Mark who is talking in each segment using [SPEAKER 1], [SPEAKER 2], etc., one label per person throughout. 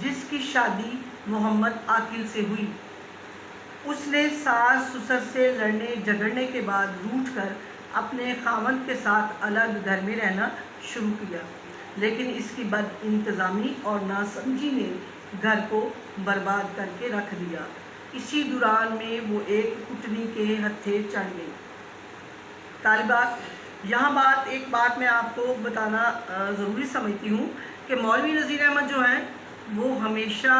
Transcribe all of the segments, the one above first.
[SPEAKER 1] جس کی شادی محمد عاقل سے ہوئی۔ اس نے ساس سسر سے لڑنے جھگڑنے کے بعد روٹھ کر اپنے خاوند کے ساتھ الگ گھر میں رہنا شروع کیا، لیکن اس کی بد انتظامی اور ناسمجھی نے گھر کو برباد کر کے رکھ دیا۔ اسی دوران میں وہ ایک کٹنی کے ہتھے چڑھ گئی۔ طالبات، یہاں ایک بات میں آپ کو بتانا ضروری سمجھتی ہوں کہ مولوی نذیر احمد جو ہیں وہ ہمیشہ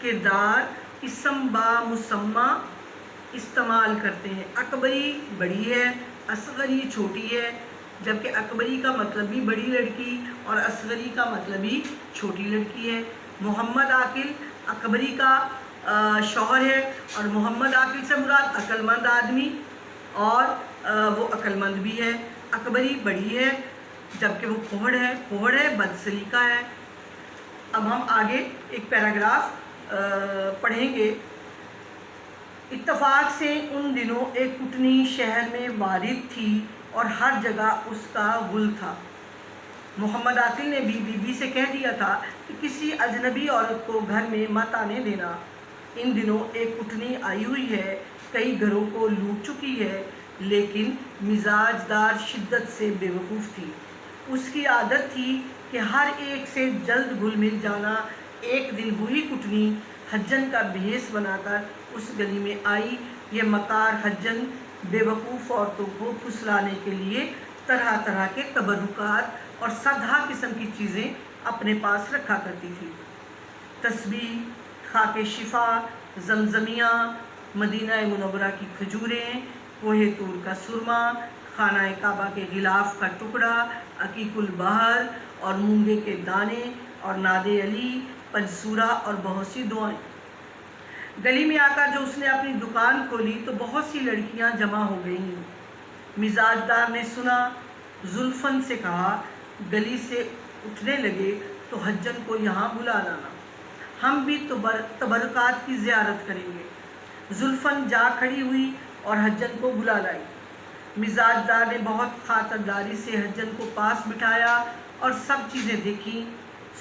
[SPEAKER 1] کردار اسم با مسمہ استعمال کرتے ہیں۔ اکبری بڑی ہے، اصغری چھوٹی ہے، جبکہ اکبری کا مطلب بھی بڑی لڑکی اور اصغری کا مطلب بھی چھوٹی لڑکی ہے۔ محمد عاقل اکبری کا شوہر ہے، اور محمد عاقل سے مراد عقل مند آدمی، اور وہ عقل مند بھی ہے۔ اکبری بڑی ہے جبکہ وہ پھوہڑ ہے، بد سلیقہ ہے۔ اب ہم آگے ایک پیراگراف پڑھیں گے۔ اتفاق سے ان دنوں ایک کٹنی شہر میں وارد تھی اور ہر جگہ اس کا غل تھا۔ محمد عاقل نے بھی بی بی سے کہہ دیا تھا کہ کسی اجنبی عورت کو گھر میں مت آنے دینا۔ ان دنوں ایک کٹنی آئی ہوئی ہے، کئی گھروں کو لوٹ چکی ہے، لیکن مزاج دار شدت سے بے وقوف تھی۔ اس کی عادت تھی کہ ہر ایک سے جلد گھل مل جانا۔ ایک دن وہی کٹنی حجن کا بھیس بنا کر اس گلی میں آئی۔ یہ مکار حجن بے وقوف عورتوں کو پھسلانے کے لیے طرح طرح کے تبرکات اور سدھا قسم کی چیزیں اپنے پاس رکھا کرتی تھی۔ تسبیح، خاک شفا، زمزمیہ، مدینہ منورہ کی کھجوریں، کوہ طور کا سرما، خانہ کعبہ کے غلاف کا ٹکڑا، عقیق البحر اور مونگے کے دانے، اور ناد علی، پنسورا اور بہت سی دعائیں۔ گلی میں آ کر جو اس نے اپنی دکان کھولی تو بہت سی لڑکیاں جمع ہو گئیں۔ مزاج دار نے سنا، زلفن سے کہا، گلی سے اٹھنے لگے تو حجن کو یہاں بلا لانا، ہم بھی تبرکات کی زیارت کریں گے۔ زلفن جا کھڑی ہوئی اور حجن کو بلا لائی۔ مزاج دار نے بہت خاطرداری سے حجن کو پاس بٹھایا اور سب چیزیں دیکھیں۔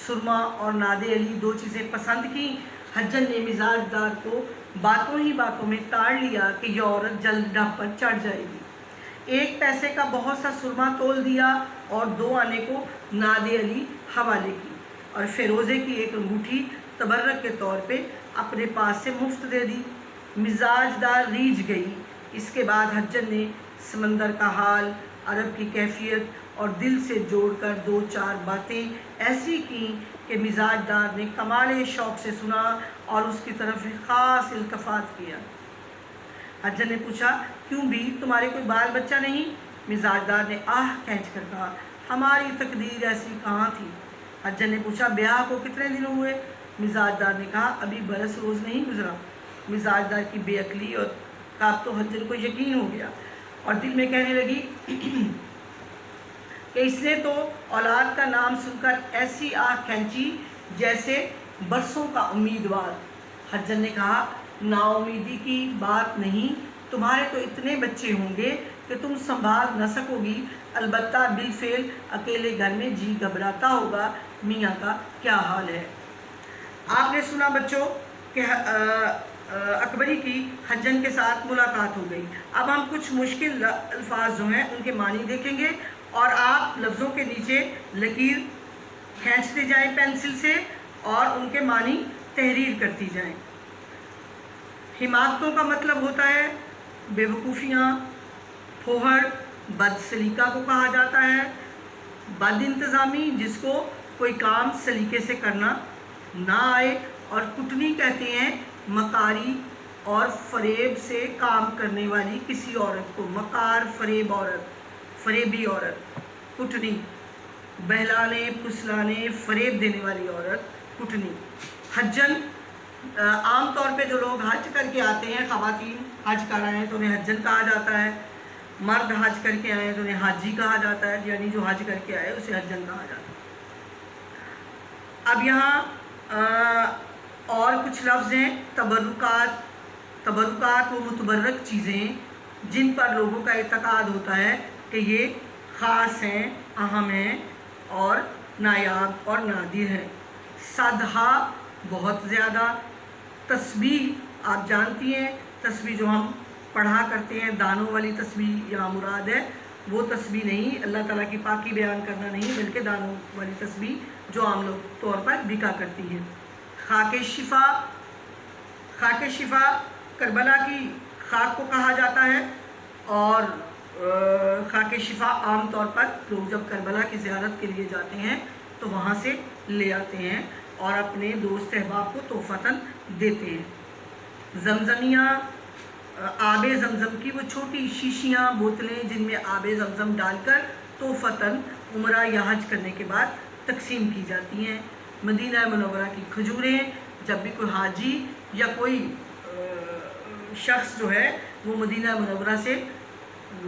[SPEAKER 1] سرما اور ناد علی دو چیزیں پسند کیں۔ حجن نے مزاج دار کو باتوں ہی باتوں میں تاڑ لیا کہ یہ عورت جلد ڈھب پر چڑھ جائے گی۔ 1 پیسے کا بہت سا سرما تول دیا اور 2 آنے کو ناد علی حوالے کی، اور فیروزے کی ایک انگوٹھی تبرک کے طور پہ اپنے پاس سے مفت دے دی۔ مزاج دار ریجھ گئی۔ اس کے بعد حجن نے سمندر کا حال، عرب کی کیفیت اور دل سے جوڑ کر 2-4 باتیں ایسی کیں کہ مزاج دار نے کمال شوق سے سنا اور اس کی طرف خاص التفات کیا۔ حجن نے پوچھا، کیوں بھی تمہارے کوئی بال بچہ نہیں؟ مزاج دار نے آہ کھینچ کر کہا، ہماری تقدیر ایسی کہاں تھی۔ حجن نے پوچھا، بیاہ کو کتنے دن ہوئے؟ مزاج دار نے کہا، ابھی برس روز نہیں گزرا۔ مزاج دار کی بے عقلی اور کا تو حجن کو یقین ہو گیا اور دل میں کہنے لگی کہ اس نے تو اولاد کا نام سن کر ایسی آہ کھینچی جیسے برسوں کا امیدوار۔ حجن نے کہا، نا امیدی کی بات نہیں، تمہارے تو اتنے بچے ہوں گے کہ تم سنبھال نہ سکو گی، البتہ بالفعل اکیلے گھر میں جی گھبراتا ہوگا۔ میاں کا کیا حال ہے؟ آپ نے سنا بچوں کہ اکبری کی حجن کے ساتھ ملاقات ہو گئی۔ اب ہم کچھ مشکل الفاظ جو ہیں ان کے معنی دیکھیں گے، اور آپ لفظوں کے نیچے لکیر کھینچتے جائیں پینسل سے اور ان کے معنی تحریر کرتی جائیں۔ حماقتوں کا مطلب ہوتا ہے بے وقوفیاں، پھوہڑ بد سلیقہ کو کہا جاتا ہے، بد انتظامی جس کو کوئی کام سلیقے سے کرنا نہ آئے، اور کٹنی کہتے ہیں مکاری اور فریب سے کام کرنے والی کسی عورت کو۔ مکار فریب عورت، فریبی عورت کٹنی، بہلانے پھسلانے فریب دینے والی عورت کٹنی۔ حجن، عام طور پہ جو لوگ حج کر کے آتے ہیں، خواتین حج کر آئے ہیں تو انہیں حجن کہا جاتا ہے، مرد حج کر کے آئے ہیں تو انہیں حاجی کہا جاتا ہے، یعنی جو حج کر کے آئے اسے حجن کہا جاتا ہے۔ اب یہاں اور کچھ لفظ ہیں، تبرکات۔ تبرکات وہ متبرک چیزیں جن پر لوگوں کا اعتقاد ہوتا ہے کہ یہ خاص ہیں، اہم ہیں اور نایاب اور نادر ہیں۔ سدھا بہت زیادہ. تسبیح آپ جانتی ہیں، تسبیح جو ہم پڑھا کرتے ہیں، دانوں والی تسبیح یہاں مراد ہے. وہ تسبیح نہیں، اللہ تعالیٰ کی پاکی بیان کرنا نہیں، بلکہ دانوں والی تسبیح جو عام لوگ طور پر بکا کرتی ہے. خاک شفا، خاک شفا کربلا کی خاک کو کہا جاتا ہے. اور خاک شفا عام طور پر لوگ جب کربلا کی زیارت کے لیے جاتے ہیں تو وہاں سے لے آتے ہیں اور اپنے دوست احباب کو تحفتاً دیتے ہیں. زمزمیہ، آب زمزم کی وہ چھوٹی شیشیاں، بوتلیں جن میں آب زمزم ڈال کر تحفتاً عمرہ یا حج کرنے کے بعد تقسیم کی جاتی ہیں. مدینہ منورہ کی کھجوریں، جب بھی کوئی حاجی یا کوئی شخص جو ہے وہ مدینہ منورہ سے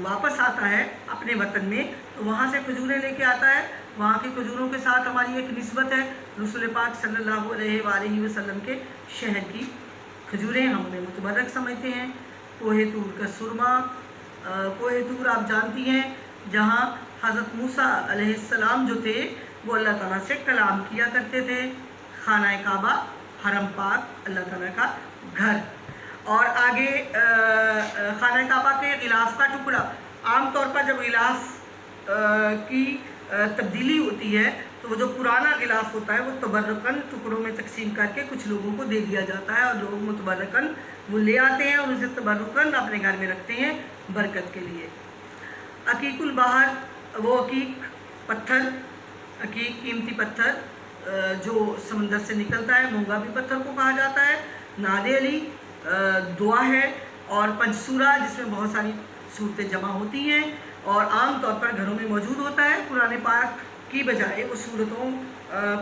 [SPEAKER 1] واپس آتا ہے اپنے وطن میں تو وہاں سے کھجوریں لے کے آتا ہے. وہاں کی کھجوروں کے ساتھ ہماری ایک نسبت ہے. رسول پاک صلی اللہ علیہ وآلہ وسلم کے شہر کی کھجوریں ہم انہیں متبرک سمجھتے ہیں. کوہ طور کا سرما، کوہ طور آپ جانتی ہیں جہاں حضرت موسیٰ علیہ السلام جو تھے وہ اللہ تعالیٰ سے کلام کیا کرتے تھے. خانہ کعبہ، حرم پاک، اللہ تعالیٰ کا گھر. اور آگے خانہ کعبہ کے غلاف کا ٹکڑا، عام طور پر جب غلاف کی تبدیلی ہوتی ہے تو وہ جو پرانا غلاف ہوتا ہے وہ تبرکاً ٹکڑوں میں تقسیم کر کے کچھ لوگوں کو دے دیا جاتا ہے اور لوگ متبرکاً وہ لے آتے ہیں اور اسے تبرکاً اپنے گھر میں رکھتے ہیں برکت کے لیے. عقیق البحر، وہ عقیق پتھر، عقیق قیمتی پتھر جو سمندر سے نکلتا ہے، مونگا بھی پتھر کو کہا جاتا ہے. ناد علی دعا ہے. اور پنجسورہ جس میں بہت ساری صورتیں جمع ہوتی ہیں اور عام طور پر گھروں میں موجود ہوتا ہے. قرآن پاک کی بجائے اس صورتوں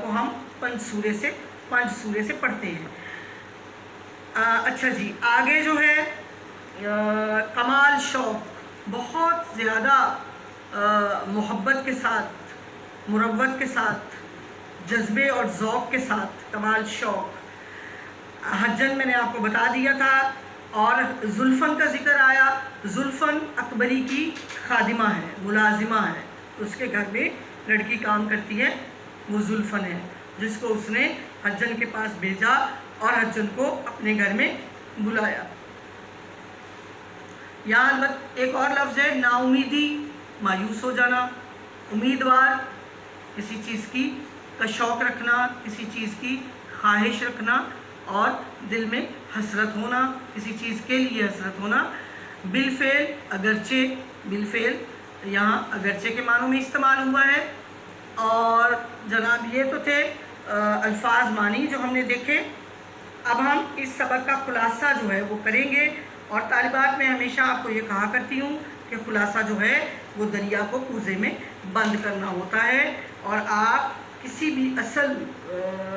[SPEAKER 1] کو ہم پنج سورے سے پڑھتے ہیں. اچھا جی، آگے جو ہے کمال شوق، بہت زیادہ محبت کے ساتھ، مروت کے ساتھ، جذبے اور ذوق کے ساتھ کمال شوق. حجن میں نے آپ کو بتا دیا تھا. اور زلفن کا ذکر آیا. زلفن اکبری کی خادمہ ہے، ملازمہ ہے. اس کے گھر میں لڑکی کام کرتی ہے، وہ زلفن ہے جس کو اس نے حجن کے پاس بھیجا اور حجن کو اپنے گھر میں بلایا. یہاں البتہ ایک اور لفظ ہے نا امیدی، مایوس ہو جانا. امیدوار، کسی چیز کی کا شوق رکھنا، کسی چیز کی خواہش رکھنا اور دل میں حسرت ہونا، کسی چیز کے لیے حسرت ہونا. بالفعل، اگرچہ، بالفعل یہاں اگرچہ کے معنوں میں استعمال ہوا ہے. اور جناب یہ تو تھے الفاظ معنی جو ہم نے دیکھے. اب ہم اس سبق کا خلاصہ جو ہے وہ کریں گے. اور طالبات میں ہمیشہ آپ کو یہ کہا کرتی ہوں کہ خلاصہ جو ہے وہ دریا کو کوزے میں بند کرنا ہوتا ہے اور آپ کسی بھی اصل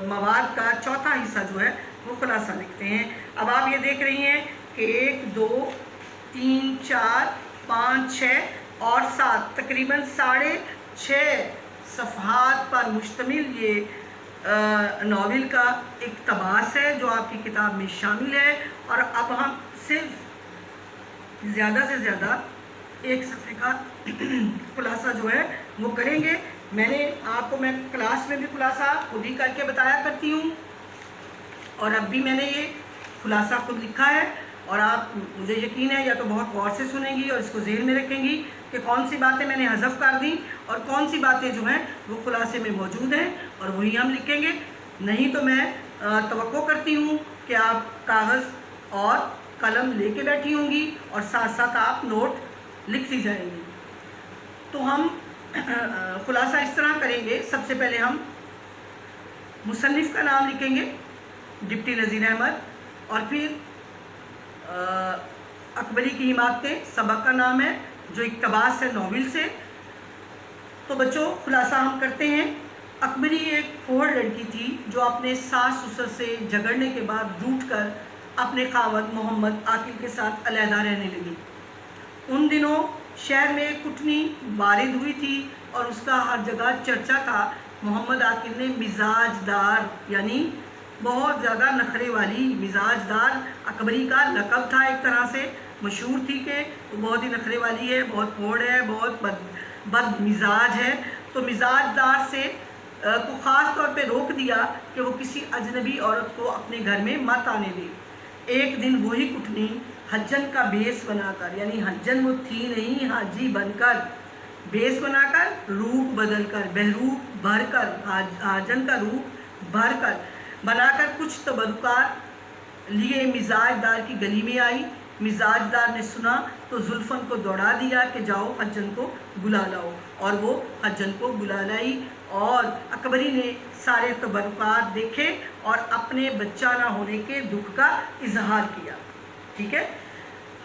[SPEAKER 1] مواد کا چوتھا حصہ جو ہے وہ خلاصہ لکھتے ہیں. اب آپ یہ دیکھ رہی ہیں کہ 1 2 3 4 5 6 اور 7 تقریباً 6.5 صفحات پر مشتمل یہ ناول کا اقتباس ہے جو آپ کی کتاب میں شامل ہے. اور اب ہم صرف زیادہ سے زیادہ 1 صفحے کا خلاصہ جو ہے وہ کریں گے. میں کلاس میں بھی خلاصہ خود ہی کر کے بتایا کرتی ہوں اور اب بھی میں نے یہ خلاصہ خود لکھا ہے. اور آپ، مجھے یقین ہے یا تو بہت غور سے سنیں گی اور اس کو ذہن میں رکھیں گی کہ کون سی باتیں میں نے حذف کر دیں اور کون سی باتیں جو ہیں وہ خلاصے میں موجود ہیں اور وہی ہم لکھیں گے. نہیں تو میں توقع کرتی ہوں کہ آپ کاغذ اور قلم لے کے بیٹھی ہوں گی اور ساتھ ساتھ آپ نوٹ لکھتی جائیں گی. تو ہم خلاصہ اس طرح کریں گے. سب سے پہلے ہم مصنف کا نام لکھیں گے، ڈپٹی نذیر احمد. اور پھر اکبری کی حماقتیں سبق کا نام ہے جو اقتباس ہے ناول سے. تو بچوں خلاصہ ہم کرتے ہیں. اکبری ایک کھوڑ لڑکی تھی جو اپنے ساس سسر سے جھگڑنے کے بعد روٹھ کر اپنے خاوند محمد عاقل کے ساتھ علیحدہ رہنے لگی. ان دنوں شہر میں کٹنی وارد ہوئی تھی اور اس کا ہر جگہ چرچا تھا. محمد عاقل نے مزاج دار، یعنی بہت زیادہ نخرے والی، مزاج دار اکبری کا لقب تھا. ایک طرح سے مشہور تھی کہ وہ بہت ہی نخرے والی ہے، بہت پھوڑ ہے، بہت بد مزاج ہے. تو مزاج دار سے کو خاص طور پہ روک دیا کہ وہ کسی اجنبی عورت کو اپنے گھر میں مت آنے دے۔ ایک دن وہی کٹنی حجن کا بیس بنا کر، یعنی حجن وہ تھی نہیں، حاجی بن کر، بیس بنا کر، روپ بدل کر، بہروپ بھر کر، حاجن کا روپ بھر کر بنا کر کچھ تبرکات لیے مزاج دار کی گلی میں آئی۔ مزاج دار نے سنا تو زلفن کو دوڑا دیا کہ جاؤ حجن کو بلا لاؤ، اور وہ حجن کو بلا لائی، اور اکبری نے سارے تبرکات دیکھے اور اپنے بچہ نہ ہونے کے دکھ کا اظہار کیا۔ ٹھیک ہے،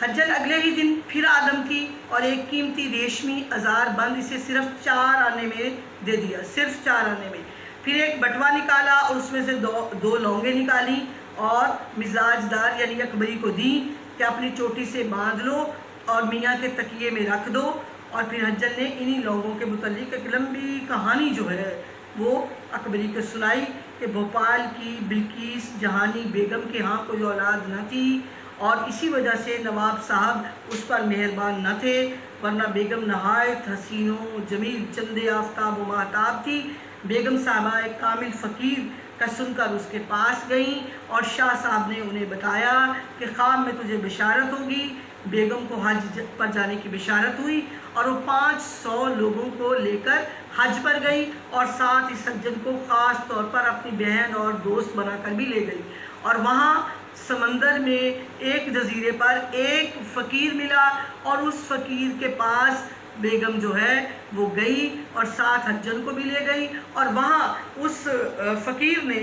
[SPEAKER 1] حجن اگلے ہی دن پھر آدم کی اور ایک قیمتی ریشمی ازار بند اسے صرف 4 آنے میں دے دیا، صرف 4 آنے میں۔ پھر ایک بٹوا نکالا اور اس میں سے دو لونگیں نکالی اور مزاج دار یعنی اکبری کو دی کہ اپنی چوٹی سے باندھ لو اور میاں کے تکیے میں رکھ دو۔ اور پھر حجن نے انہی لوگوں کے متعلق ایک لمبی کہانی جو ہے وہ اکبری کو سنائی کہ بھوپال کی بلقیس جہانی بیگم کے ہاں کوئی اولاد نہ تھی، اور اسی وجہ سے نواب صاحب اس پر مہربان نہ تھے، ورنہ بیگم نہایت حسین و جمیل چند آفتاب و ماہتاب تھی۔ بیگم صاحبہ ایک کامل فقیر کا سن کر اس کے پاس گئیں اور شاہ صاحب نے انہیں بتایا کہ خواب میں تجھے بشارت ہوگی۔ بیگم کو حج پر جانے کی بشارت ہوئی اور وہ 500 لوگوں کو لے کر حج پر گئی، اور ساتھ اس حجن کو خاص طور پر اپنی بہن اور دوست بنا کر بھی لے گئی۔ اور وہاں سمندر میں ایک جزیرے پر ایک فقیر ملا، اور اس فقیر کے پاس بیگم جو ہے وہ گئی اور ساتھ حجن کو بھی لے گئی، اور وہاں اس فقیر نے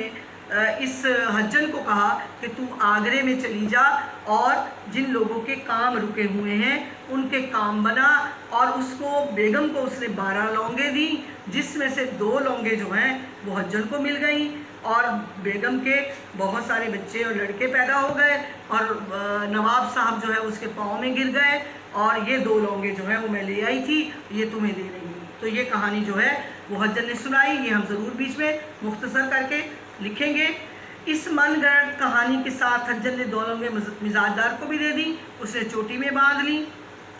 [SPEAKER 1] اس حجن کو کہا کہ تو آگرے میں چلی جا اور جن لوگوں کے کام رکے ہوئے ہیں ان کے کام بنا، اور اس کو بیگم کو اس نے 12 لونگیں دیں، جس میں سے 2 لونگیں جو ہیں وہ حجن کو مل گئیں، اور بیگم کے بہت سارے بچے اور لڑکے پیدا ہو گئے، اور نواب صاحب جو ہے اس کے پاؤں میں گر گئے، اور یہ 2 لونگیں جو ہیں وہ میں لے آئی تھی، یہ تمہیں دے رہی ہوں۔ تو یہ کہانی جو ہے وہ حجن نے سنائی، یہ ہم ضرور بیچ میں مختصر کر کے لکھیں گے۔ اس من گڑھ کہانی کے ساتھ حجن نے 2 لونگیں مزاج دار کو بھی دے دیں، اس نے چوٹی میں باندھ لیں۔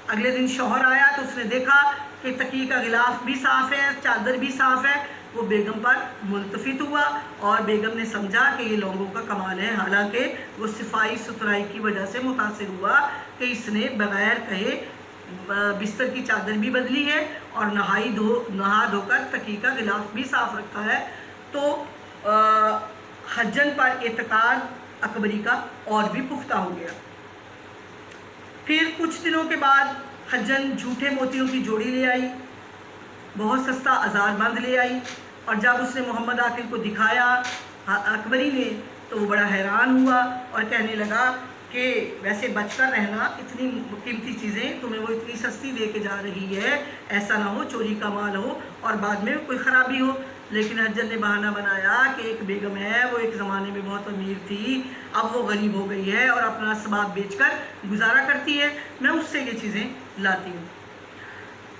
[SPEAKER 1] اگلے دن شوہر آیا تو اس نے دیکھا کہ تکیے کا غلاف بھی صاف ہے، چادر بھی صاف ہے، وہ بیگم پر ملتفت ہوا، اور بیگم نے سمجھا کہ یہ لونگوں کا کمال ہے، حالانکہ وہ صفائی ستھرائی کی وجہ سے متاثر ہوا کہ اس نے بغیر کہے بستر کی چادر بھی بدلی ہے اور نہا دھو کر تکیے کا غلاف بھی صاف رکھا ہے۔ تو حجن پر اعتقاد اکبری کا اور بھی پختہ ہو گیا۔ پھر کچھ دنوں کے بعد حجن جھوٹے موتیوں کی جوڑی لے آئی، بہت سستا ازار بند لے آئی، اور جب اس نے محمد عاقل کو دکھایا اکبری نے تو وہ بڑا حیران ہوا اور کہنے لگا کہ ویسے بچ کر رہنا، اتنی قیمتی چیزیں تمہیں وہ اتنی سستی دے کے جا رہی ہے، ایسا نہ ہو چوری کا مال ہو اور بعد میں کوئی خرابی ہو۔ لیکن حجن نے بہانہ بنایا کہ ایک بیگم ہے، وہ ایک زمانے میں بہت امیر تھی، اب وہ غریب ہو گئی ہے اور اپنا اسباب بیچ کر گزارا کرتی ہے، میں اس سے یہ چیزیں لاتی ہوں۔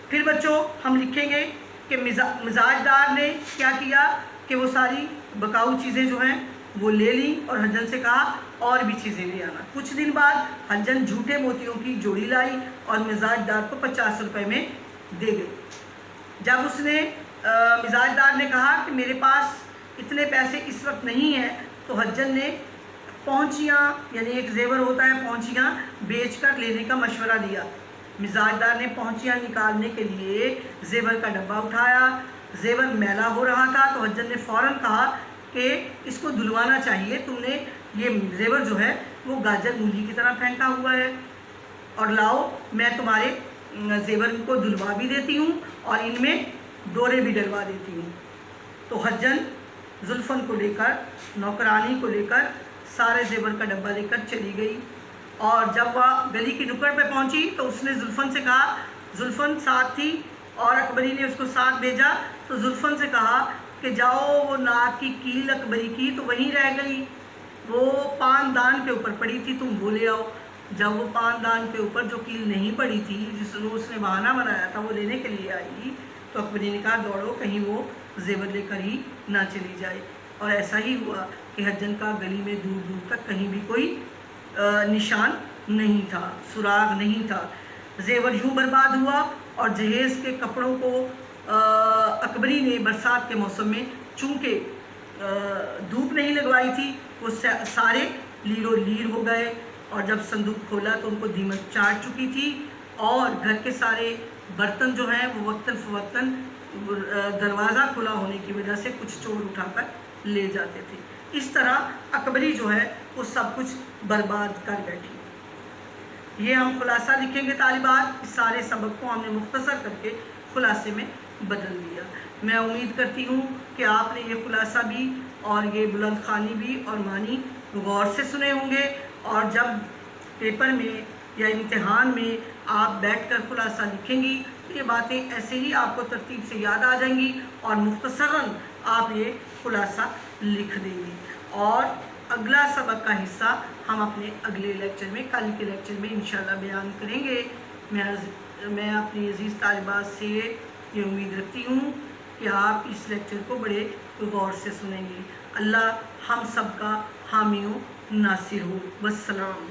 [SPEAKER 1] پھر بچوں ہم لکھیں گے کہ مزاج دار نے کیا کیا کہ وہ ساری بکاؤ چیزیں جو ہیں وہ لے لیں اور حجن سے کہا اور بھی چیزیں لے آنا۔ کچھ دن بعد حجن جھوٹے موتیوں کی جوڑی لائی اور مزاج دار کو 50 روپے میں دے گئی۔ جب اس نے مزاج دار نے کہا کہ میرے پاس اتنے پیسے اس وقت نہیں ہیں، تو حجن نے پونچیاں یعنی ایک زیور ہوتا ہے پونچیاں بیچ کر لینے کا مشورہ دیا۔ مزاج دار نے پونچیاں نکالنے کے لیے زیور کا ڈبہ اٹھایا، زیور میلا ہو رہا تھا تو حجن نے فوراً کہا کہ اس کو دھلوانا چاہیے، تم نے یہ زیور جو ہے وہ گاجر مولی کی طرح پھینکا ہوا ہے، اور لاؤ میں تمہارے زیور کو دھلوا بھی دیتی ہوں اور ان میں ڈورے بھی ڈلوا دیتی ہوں۔ تو حجن زلفن کو لے کر، نوکرانی کو لے کر، سارے زیور کا ڈبہ لے کر چلی گئی، اور جب وہ گلی کی نکڑ پہ پہنچی تو اس نے زلفن سے کہا، زلفن ساتھ تھی اور اکبری نے اس کو ساتھ بھیجا، تو زلفن سے کہا کہ جاؤ وہ ناک کی کیل اکبری کی تو وہیں رہ گئی، وہ پان دان کے اوپر پڑی تھی، تم وہ لے آؤ۔ جب وہ پان دان کے اوپر جو کیل نہیں پڑی تھی جس کو اس نے بہانہ بنایا تھا وہ لینے کے لیے آئی، تو اکبری نے کہا دوڑو کہیں وہ زیور لے کر ہی نہ چلی جائے، اور ایسا ہی ہوا کہ حجن کا گلی میں دور دور تک کہیں بھی کوئی نشان نہیں تھا، سراغ نہیں تھا۔ زیور یوں برباد ہوا اور جہیز کے کپڑوں کو اکبری نے برسات کے موسم میں چونکہ دھوپ نہیں لگوائی تھی، وہ سارے لیرو لیر ہو گئے، اور جب صندوق کھولا تو ان کو دیمک چاٹ چکی تھی، اور گھر کے سارے برتن جو ہیں وہ وقتاً فوقتاً دروازہ کھلا ہونے کی وجہ سے کچھ چور اٹھا کر لے جاتے تھے۔ اس طرح اکبری جو ہے وہ سب کچھ برباد کر بیٹھی۔ یہ ہم خلاصہ لکھیں گے طالبات، اس سارے سبق کو ہم نے مختصر کر کے خلاصے میں بدل دیا۔ میں امید کرتی ہوں کہ آپ نے یہ خلاصہ بھی اور یہ بلند خوانی بھی اور معنی غور سے سنے ہوں گے، اور جب پیپر میں یا امتحان میں آپ بیٹھ کر خلاصہ لکھیں گی تو یہ باتیں ایسے ہی آپ کو ترتیب سے یاد آ جائیں گی، اور مختصراً آپ یہ خلاصہ لکھ دیں گے۔ اور اگلا سبق کا حصہ ہم اپنے اگلے لیکچر میں، کل کے لیکچر میں انشاءاللہ بیان کریں گے۔ میں اپنی عزیز طالبات سے یہ امید رکھتی ہوں کہ آپ اس لیکچر کو بڑے غور سے سنیں گے۔ اللہ ہم سب کا حامی و ناصر ہو۔ والسلام۔